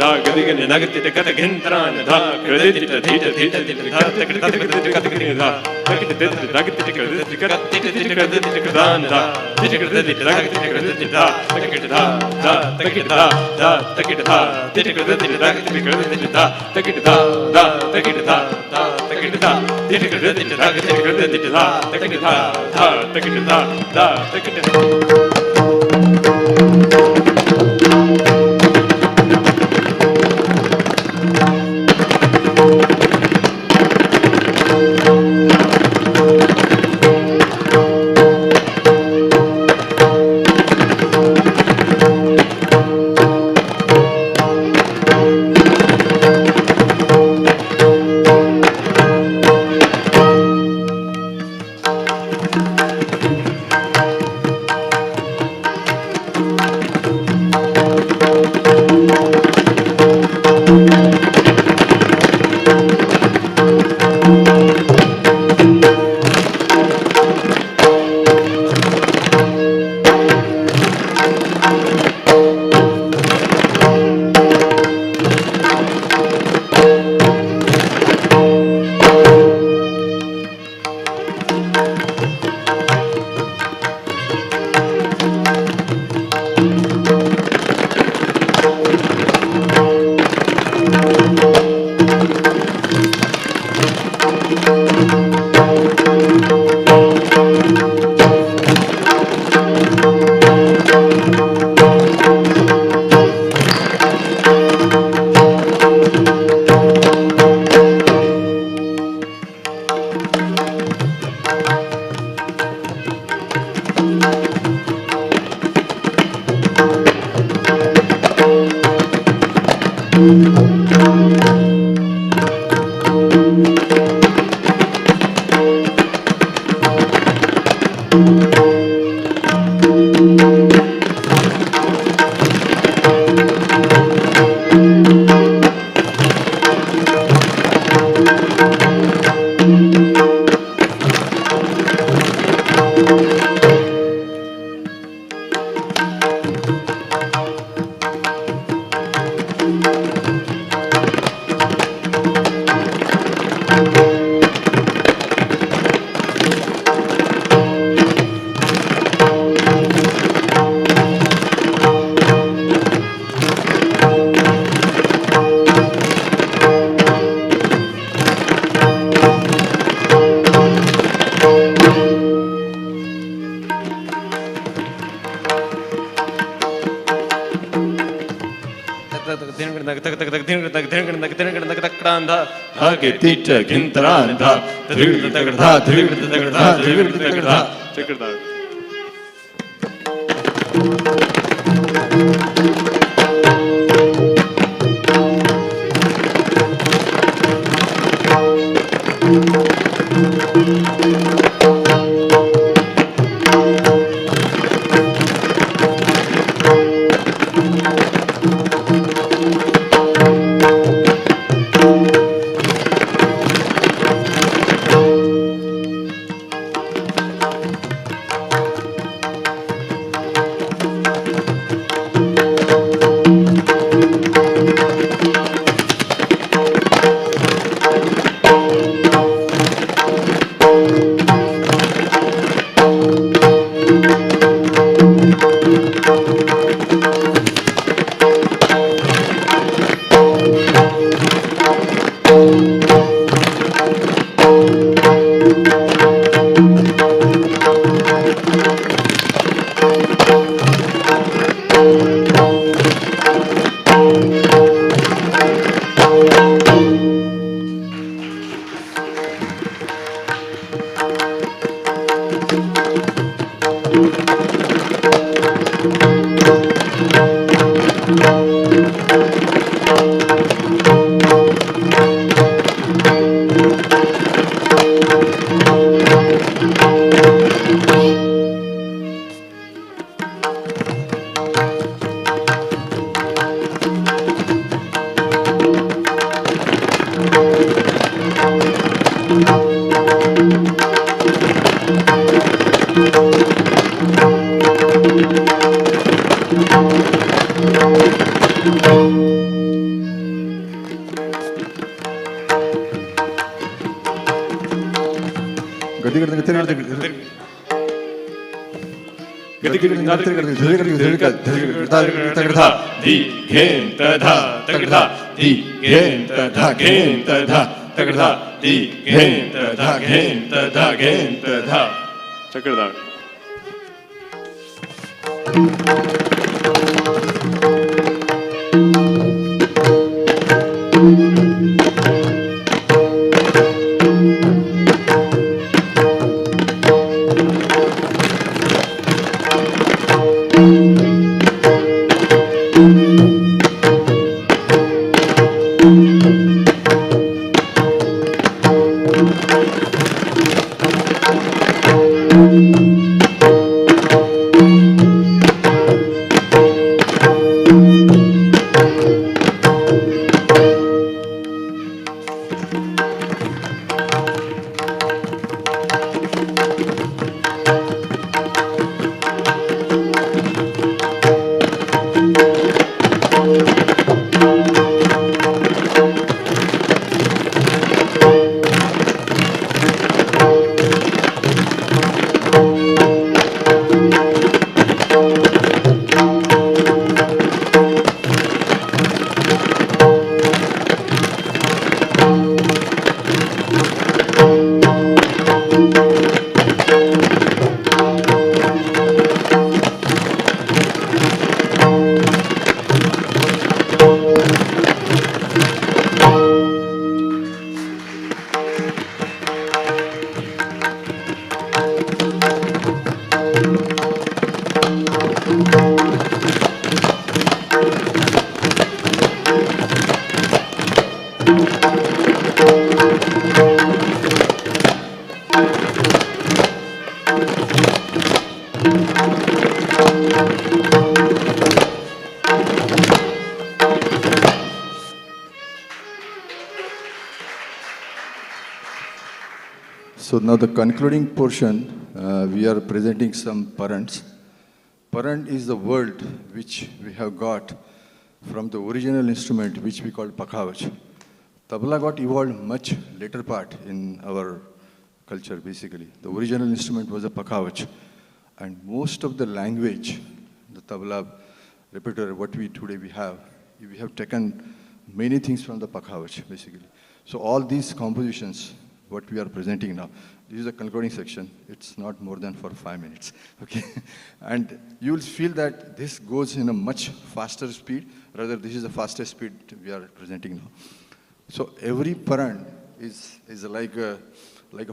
da gadigani nagatita katagintaran da kreditita thita thita thita da takita katagintaran da takita thita nagatita kreditita kreditita dan da thita kreditita nagatita kreditita da takita da takita da takita da thita kreditita nagatita kreditita da takita da takita da takita da thita kreditita nagatita kreditita da takita da takita da takita Check it out. Chakradar. So now the concluding portion, we are presenting some parants. Parant is the word which we have got from the original instrument which we call pakhavach. Tabla got evolved much later part in our culture basically. The original instrument was a pakhavach. And most of the language, the tabla repertoire, what we have taken many things from the pakhavach basically. So all these compositions, what we are presenting now, this is a concluding section. It's not more than for 5 minutes, okay? And you will feel that this goes in a much faster speed, rather this is the fastest speed we are presenting now. So every parant is like a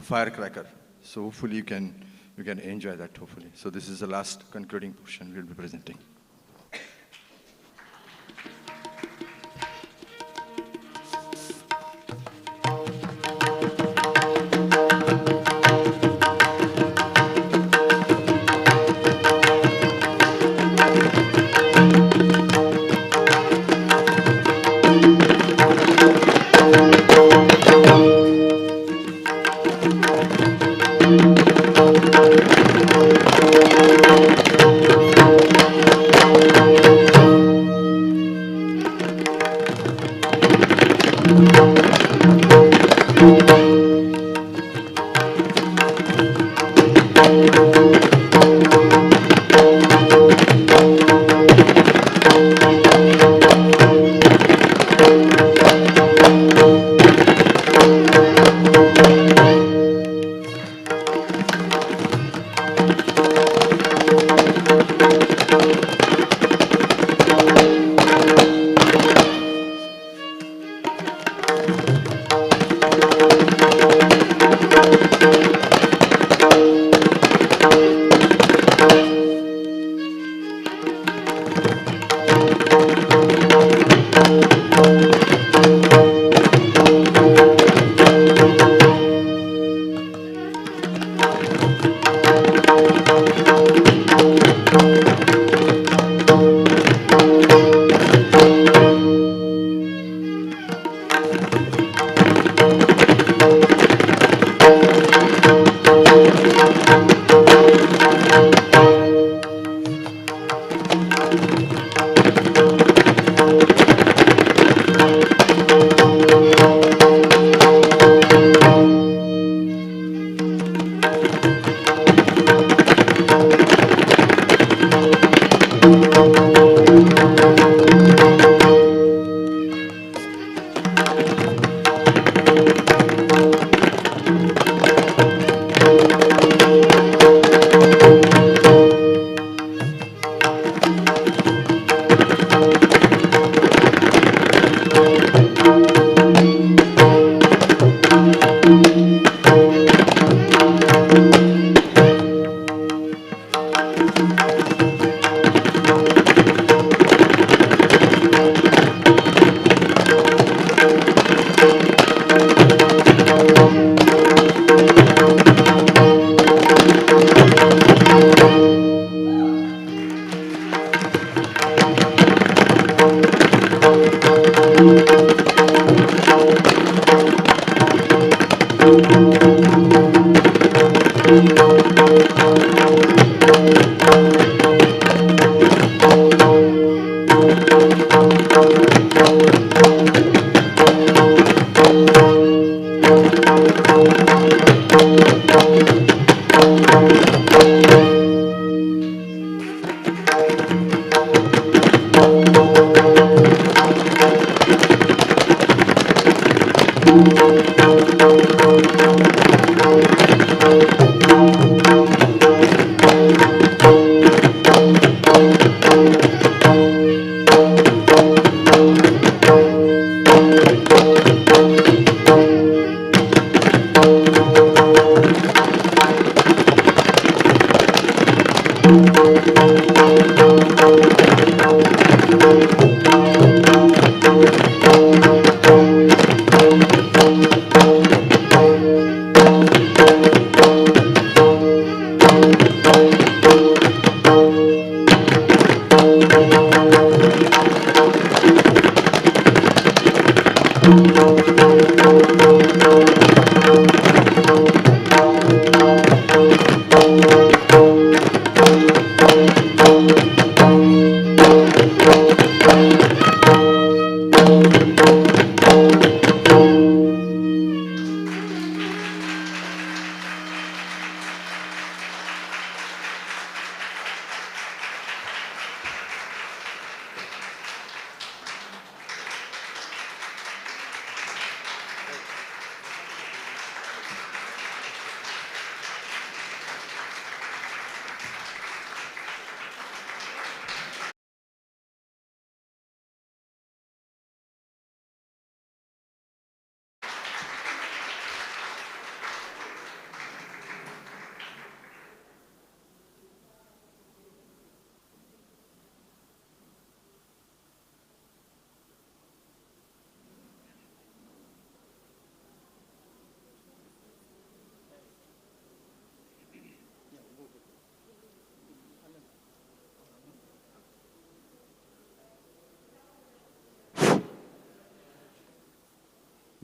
firecracker. So hopefully you can enjoy that, hopefully. So this is the last concluding portion we'll be presenting.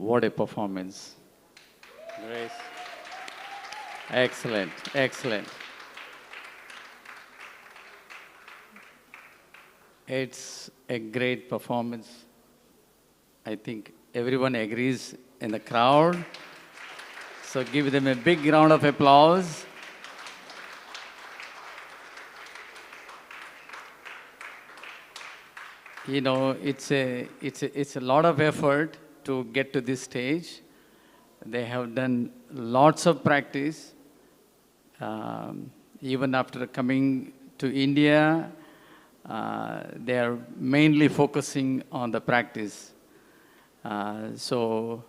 What a performance. Grace. Excellent, excellent. It's a great performance. I think everyone agrees in the crowd. So give them a big round of applause. You know, it's a lot of effort to get to this stage. They have done lots of practice. Even after coming to India, they are mainly focusing on the practice. So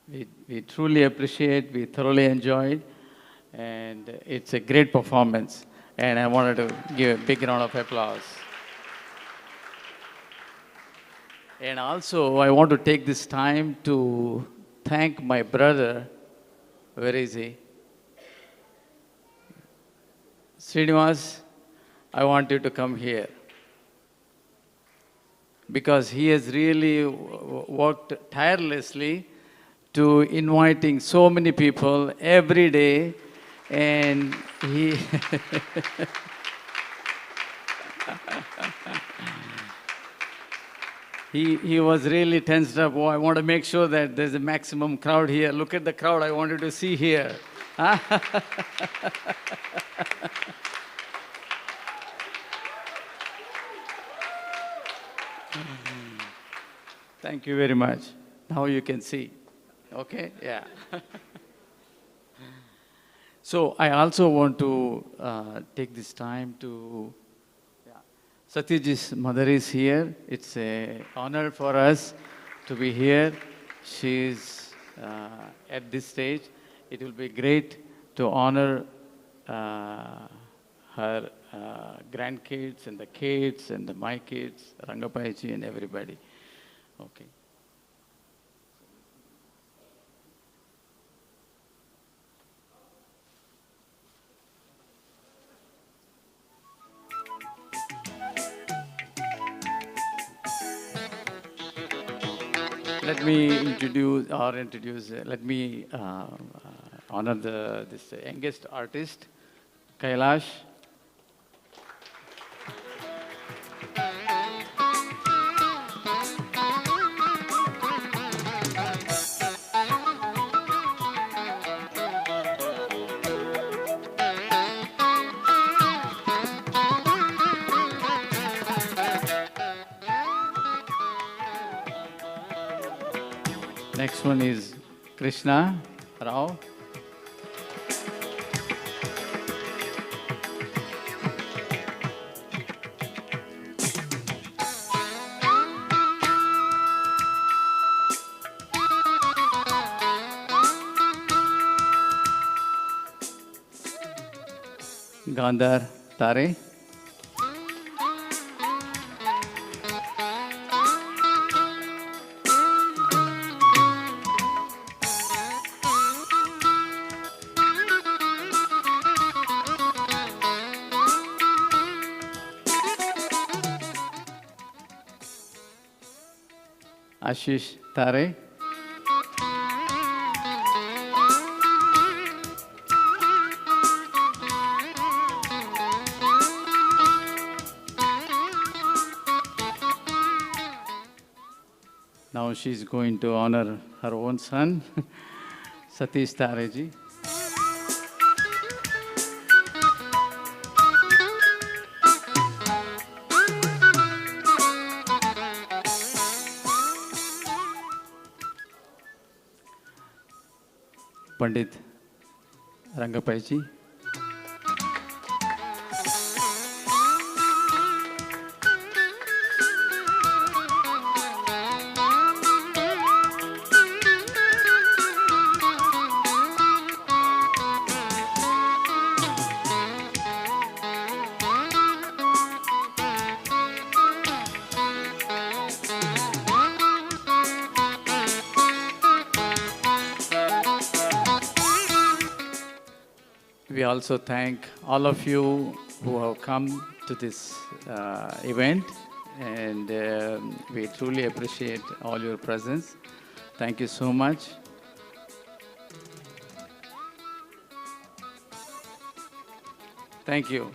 we truly appreciate, we thoroughly enjoyed, and it's a great performance. And I wanted to give a big round of applause. And also, I want to take this time to thank my brother. Where is he? Srinivas, I want you to come here. Because he has really worked tirelessly to inviting so many people every day. And he... He was really tensed up. Oh, I want to make sure that there's a maximum crowd here. Look at the crowd I wanted to see here. Thank you very much. Now you can see. Okay? Yeah. So I also want to take this time to... Satyaj's mother is here. It's an honor for us to be here. She's at this stage. It will be great to honor her grandkids and the kids and my kids, Rangapaiji and everybody. Okay. Let me introduce, let me honor this youngest artist, Kailash. Next one is Krishna Rao. Gandhar Tare. Ashish Tare. Now she's going to honor her own son, Satish Tareji. Pandit Rangapai ji. We also thank all of you who have come to this event, and we truly appreciate all your presence. Thank you so much. Thank you.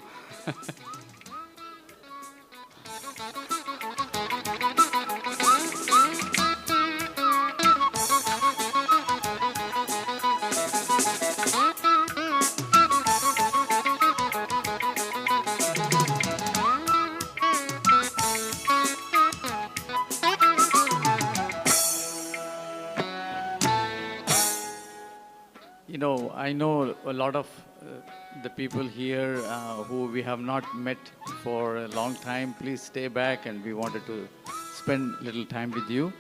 You know, I know a lot of the people here who we have not met for a long time. Please stay back, and we wanted to spend a little time with you.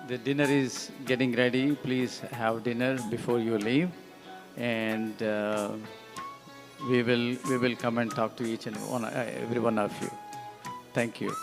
The dinner is getting ready. Please have dinner before you leave, and we will come and talk to each and every one of you. Thank you.